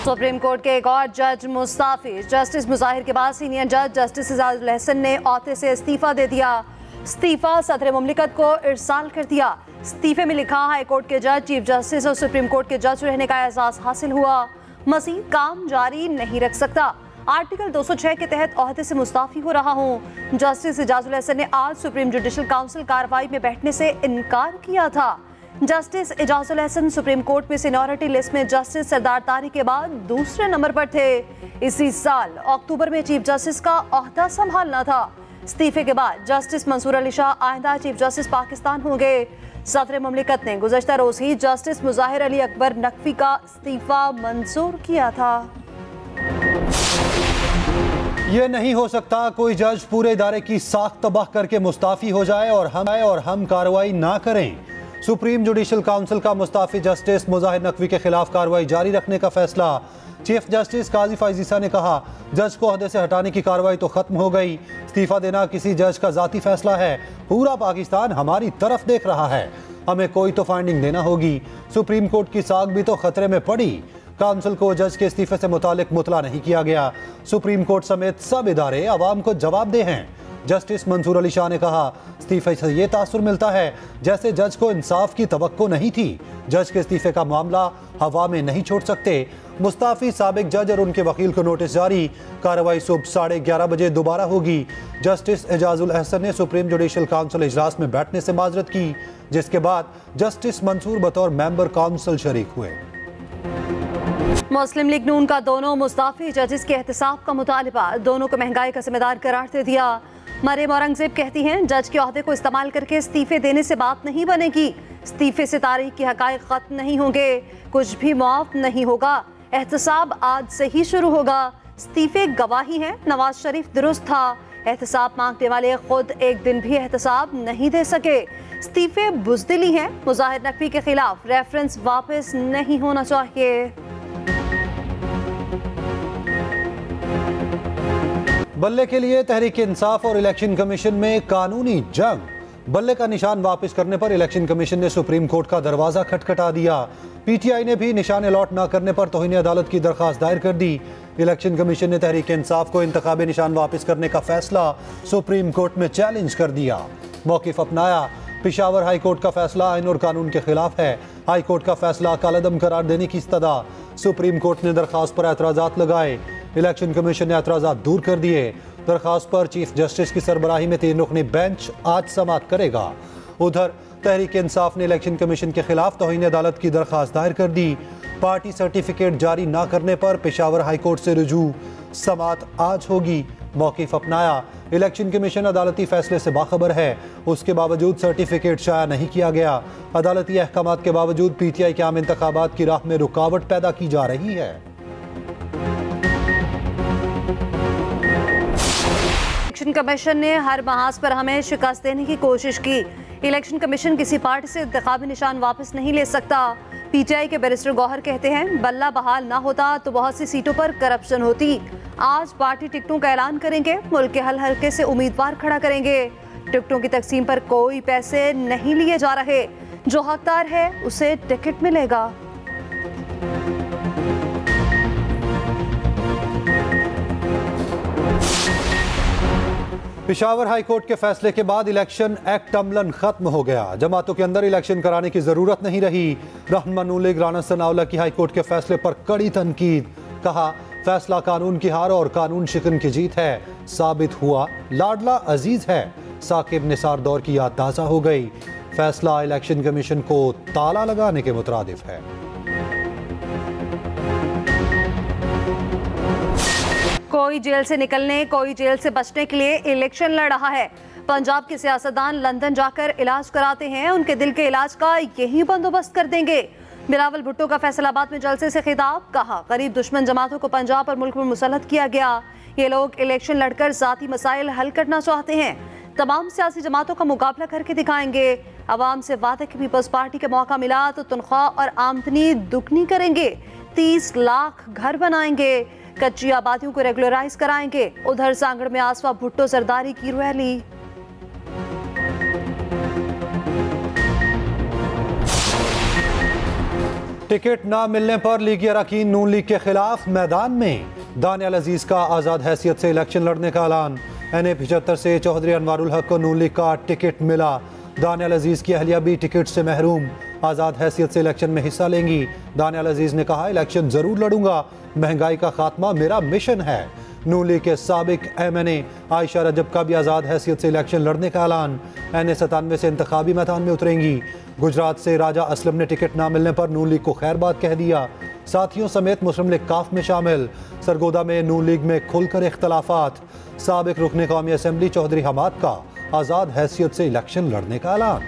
Supreme court के एक और जज मुस्ताफी। जस्टिस मुजाहिर के बाद सीनियर जज जस्टिस एजाजुल एहसन ने ओहदे से इस्तीफा दे दिया। इस्तीफा सदर मुमलिकत को इरसाल कर दिया। इस्तीफे में लिखा, हाई कोर्ट के जज चीफ जस्टिस और सुप्रीम कोर्ट के जज रहने का एहसास हासिल हुआ, मज़ीद काम जारी नहीं रख सकता। आर्टिकल 206 के तहत ओहदे से मुस्ताफी हो रहा हूँ। जस्टिस एजाजुल एहसन ने आज सुप्रीम जुडिशल काउंसिल कार्रवाई में बैठने से इनकार किया था। Justice Ejazul Ehsan supreme court में सीनियरिटी लिस्ट में जस्टिस सरदार तारी के बाद दूसरे नंबर पर थे। इसी साल अक्टूबर में चीफ जस्टिस का ओहदा संभालना था। इस्तीफे के बाद जस्टिस मंसूर अली शाह आइंदा चीफ जस्टिस पाकिस्तान होंगे। सदर मुमलिकत ने गुज़श्ता रोज ही जस्टिस मुजाहिर अली अकबर नकवी का इस्तीफा मंजूर किया था। ये नहीं हो सकता कोई जज पूरे इदारे की साख तबाह करके मुस्ताफी हो जाए और हम कार्रवाई ना करें। सुप्रीम जुडिशल काउंसिल का मुस्ताफी जस्टिस मुजाहिर नकवी के खिलाफ कार्रवाई जारी रखने का फैसला। चीफ जस्टिस काजी फायजीसा ने कहा, जज को ओहदे से हटाने की कार्रवाई तो खत्म हो गई, इस्तीफा देना किसी जज का जाती फैसला है। पूरा पाकिस्तान हमारी तरफ देख रहा है, हमें कोई तो फाइंडिंग देना होगी। सुप्रीम कोर्ट की साख भी तो खतरे में पड़ी। काउंसिल को जज के इस्तीफे से मुतालिक मुतला नहीं किया गया। सुप्रीम कोर्ट समेत सब इदारे अवाम को जवाबदेह हैं। जस्टिस मंसूर अली शाह ने कहा, इस्तीफे से ये तासुर मिलता है जैसे जज को इंसाफ की तवक्को नहीं थी। जज के इस्तीफे का मामला हवा में नहीं छोड़ सकते। मुस्ताफी साबिक जज और उनके वकील को नोटिस जारी। कार्रवाई सुबह 11:30 बजे दोबारा होगी। जस्टिस एजाजुल एहसन ने सुप्रीम जुडिशल काउंसिल इजलास में बैठने से माजरत की, जिसके बाद जस्टिस मंसूर बतौर मेंबर काउंसिल शरीक हुए। मुस्लिम लीग नून का दोनों मुस्ताफी जजेस के एहतसाब का मुतालिबा, दोनों को महंगाई का जिम्मेदार करार दे दिया। मरियम औरंगजेब कहती हैं, जज के ओहदे को इस्तेमाल करके इस्तीफे देने से बात नहीं बनेगी। इस्तीफे से तारीख के हकायक खत्म नहीं होंगे, कुछ भी मुआफ नहीं होगा। एहतसाब आज से ही शुरू होगा। इस्तीफे गवाही हैं, नवाज शरीफ दुरुस्त था। एहतसाब मांगने वाले खुद एक दिन भी एहतसाब नहीं दे सके। इस्तीफे बुज़दिली हैं। मुजाहिर नकवी के खिलाफ रेफरेंस वापस नहीं होना चाहिए। बल्ले के लिए तहरीक इंसाफ और इलेक्शन कमीशन में कानूनी जंग। बल्ले का निशान वापस करने पर इलेक्शन कमीशन ने सुप्रीम कोर्ट का दरवाजा खटखटा दिया। पीटीआई ने भी निशान अलॉट न करने पर तौहीन अदालत की दरखास्त दायर कर दी। इलेक्शन कमीशन ने तहरीक इंसाफ को इंतखाबी निशान वापस करने का फैसला सुप्रीम कोर्ट में चैलेंज कर दिया। मौक़िफ़ अपनाया, पेशावर हाई कोर्ट का फैसला आइन और कानून के खिलाफ है। हाई कोर्ट का फैसला कालअदम करार देने की इस्तदा। सुप्रीम कोर्ट ने दरखास्त पर एतराज़ात लगाए। इलेक्शन कमीशन ने एतराज़ात दूर कर दिए। दरखास्त पर चीफ जस्टिस की सरबराही में 3 रुकनी बेंच आज समाअत करेगा। उधर तहरीक इंसाफ ने इलेक्शन कमीशन के खिलाफ तौहीन अदालत की दरखास्त दायर कर दी। पार्टी सर्टिफिकेट जारी न करने पर पेशावर हाई कोर्ट से रुजू। समाअत आज होगी। मौक़िफ़ अपनाया, इलेक्शन कमीशन अदालती फैसले से बाखबर है, उसके बावजूद सर्टिफिकेट शाया नहीं किया गया। अदालती अहकामात के बावजूद पीटीआई के आम इंतखाबात की राह में रुकावट पैदा की जा रही है। इलेक्शन कमीशन ने हर महाज पर हमें शिकस्त देने की कोशिश की। इलेक्शन कमीशन किसी पार्टी से इंतखाबी निशान वापस नहीं ले सकता। पीटीआई के बैरिस्टर गौहर कहते हैं, बल्ला बहाल ना होता तो बहुत सी सीटों पर करप्शन होती। आज पार्टी टिकटों का ऐलान करेंगे, मुल्क के हर हल्के से उम्मीदवार खड़ा करेंगे। टिकटों की तकसीम पर कोई पैसे नहीं लिए जा रहे, जो हकदार है उसे टिकट मिलेगा। पेशावर हाई कोर्ट के फैसले के बाद इलेक्शन एक्ट अमलन खत्म हो गया। जमातों के अंदर इलेक्शन कराने की जरूरत नहीं रही। रहनुमा नून लीग राना सनाउल्लाह की हाई कोर्ट के फैसले पर कड़ी तनकीद। कहा, फैसला कानून की हार और कानून शिकन की जीत है। साबित हुआ लाडला अजीज है। साकिब निसार दौर की याद ताज़ा हो गई। फैसला इलेक्शन कमीशन को ताला लगाने के मुतरादिफ है। कोई जेल से निकलने, कोई जेल से बचने के लिए इलेक्शन लड़ रहा है। पंजाब के सियासतदान लंदन जाकर इलाज कराते हैं, उनके दिल के इलाज का यही बंदोबस्त कर देंगे। बिलावल भुट्टो का फैसलाबाद में जलसे से खिताब। कहा, गरीब दुश्मन जमातों को पंजाब और मुल्क में मुसल्लत किया गया। ये लोग इलेक्शन लड़कर जाती मसाइल हल करना चाहते हैं। तमाम सियासी जमातों का मुकाबला करके दिखाएंगे। अवाम से वादे कि पीपल्स पार्टी का मौका मिला तो तनख्वाह और आमदनी दुगनी करेंगे। 30 लाख घर बनाएंगे। कच्ची आबादियों को रेगुलराइज कराएंगे। उधर सांगड़ में आसफा भुट्टो जरदारी की रैली। टिकट न मिलने पर लीगी अरकान नून लीग के खिलाफ मैदान में। दानियाल अजीज का आज़ाद हैसियत से इलेक्शन लड़ने का ऐलान। NA 75 से चौधरी अनवारुल हक को नून लीग का टिकट मिला। दानियाल अजीज की अहलिया भी टिकट से महरूम। आज़ाद हैसियत से इलेक्शन में हिस्सा लेंगी। दानियाल अजीज ने कहा, इलेक्शन जरूर लड़ूंगा, महंगाई का खात्मा मेरा मिशन है। नून लीग के साबिक MNA आयशा रजब का भी आज़ाद हैसियत से इलेक्शन लड़ने का ऐलान। NA 97 से इंतखाबी मैदान में उतरेंगी। गुजरात से राजा असलम ने टिकट ना मिलने पर नून लीग को खैरबाद कह दिया। साथियों समेत मुस्लिम लीग काफ में शामिल। सरगोदा में नून लीग में खुलकर इख्तलाफात। साबिक रुकने कौमी असम्बली चौधरी हमाद का आज़ाद हैसियत से इलेक्शन लड़ने का ऐलान।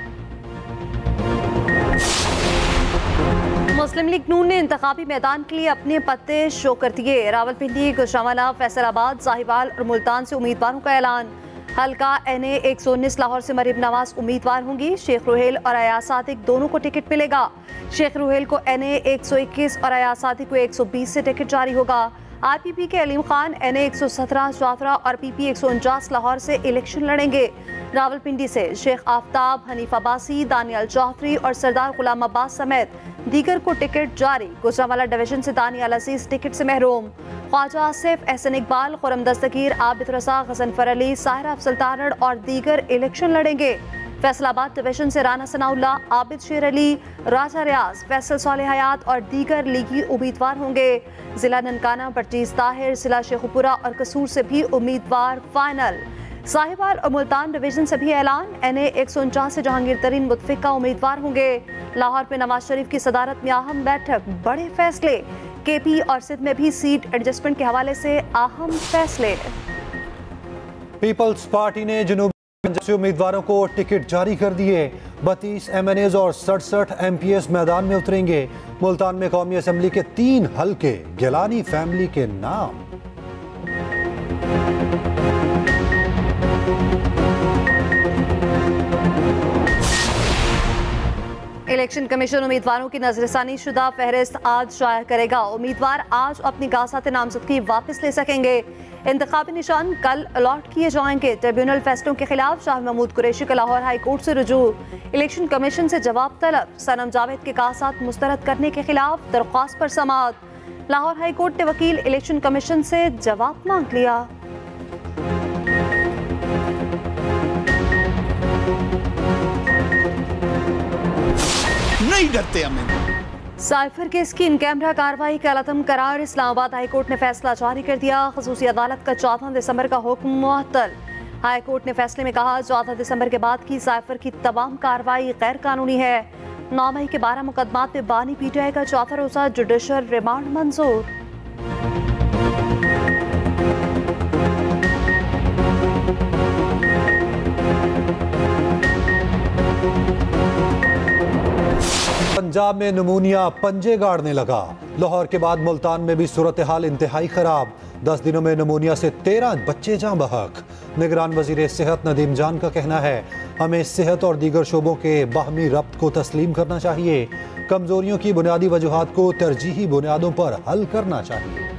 मुस्लिम लीग नून ने इंतखाबी मैदान के लिए अपने पत्ते शो कर दिए। रावलपिंडी, गुजरांवाला, फैसलाबाद, साहिवाल और मुल्तान से उम्मीदवारों का ऐलान। हल्का NA 119 लाहौर से मरीम नवाज उम्मीदवार होंगी। शेख रुहेल और अयाज सादिक दोनों को टिकट मिलेगा। शेख रुहेल को NA 121 और अयाज सादिक को 120 से टिकट जारी होगा। RPP के अलीम खान NA 117 जाफरा और PP 149 लाहौर से इलेक्शन लड़ेंगे। रावलपिंडी से शेख आफ्ताब, हनीफ अब्बासी, दानियाल चौधरी और सरदार गुलाम अब्बास समेत दीगर को टिकट जारी। गुजरांवाला डिवीजन से दानियाल अजीज टिकट से महरूम। ख्वाजा आसिफ, एहसन इकबाल, खुरम दस्तगीर, आबिद रजा, गजनफर अली, साहिरा अफजल तारड़ और दीगर इलेक्शन लड़ेंगे। फैसलाबाद डिवीजन से राना सनाउल्ला, आबिद शेर अली, राजा रियाज, फैसल सालेह हयात और दीगर लीगी उम्मीदवार होंगे। जिला ननकाना, बर्चीज ताहिर, जिला शेखुपुरा और कसूर से भी उम्मीदवार फाइनल। साहिवाल और मुल्तान डिवीजन से भी ऐलान। NA 149 से जहांगीर तरीन मुतफिका उम्मीदवार होंगे। लाहौर में नवाज शरीफ की सदारत में अहम बैठक, बड़े फैसले। KP और सिंध में भी सीट एडजस्टमेंट के हवाले से अहम फैसले। पीपल्स पार्टी ने जनूबी पंजाब से उम्मीदवारों को टिकट जारी कर दिए। 32 MNAs और 67 MPs मैदान में उतरेंगे। मुल्तान में कौमी असम्बली के 3 हल्के, गिलानी फैमिली के नाम। इलेक्शन कमीशन उम्मीदवारों की नजरसानी शुदा फहरिस्त आज शाया करेगा। उम्मीदवार आज अपनी गासात नामजदगी वापस ले सकेंगे। इंतखाबी निशान कल अलॉट किए जाएंगे। ट्रिब्यूनल फैसलों के खिलाफ शाह महमूद कुरैशी का लाहौर हाई कोर्ट से रुजू। इलेक्शन कमीशन से जवाब तलब। सनम जावेद के कागजात मुस्तरद करने के खिलाफ दरख्वास्त पर समाअत। लाहौर हाई कोर्ट ने वकील इलेक्शन कमीशन से जवाब मांग लिया। नहीं डरते हमें। साइफर केस की इन कैमरा कार्रवाई का अलतम करार। इस्लामाबाद हाई कोर्ट ने फैसला जारी कर दिया। खसूसी अदालत का 14 दिसंबर का हुक्म मुअत्तल। हाई कोर्ट ने फैसले में कहा, 14 दिसंबर के बाद की साइफर की तमाम कार्रवाई गैर कानूनी है। 9 मई के 12 मुकदमात में बानी PTI का 4था रोजा जुडिशल रिमांड मंजूर। पंजाब में नमूनिया पंजे गाड़ने लगा। लाहौर के बाद मुल्तान में भी सूरत हाल इंतहाई खराब। 10 दिनों में नमूनिया से 13 बच्चे जां बहक। निगरान वजीर सेहत नदीम जान का कहना है, हमें सेहत और दीगर शोबों के बाहमी रब्त को तस्लीम करना चाहिए। कमजोरियों की बुनियादी वजूहात को तरजीही बुनियादों पर हल करना चाहिए।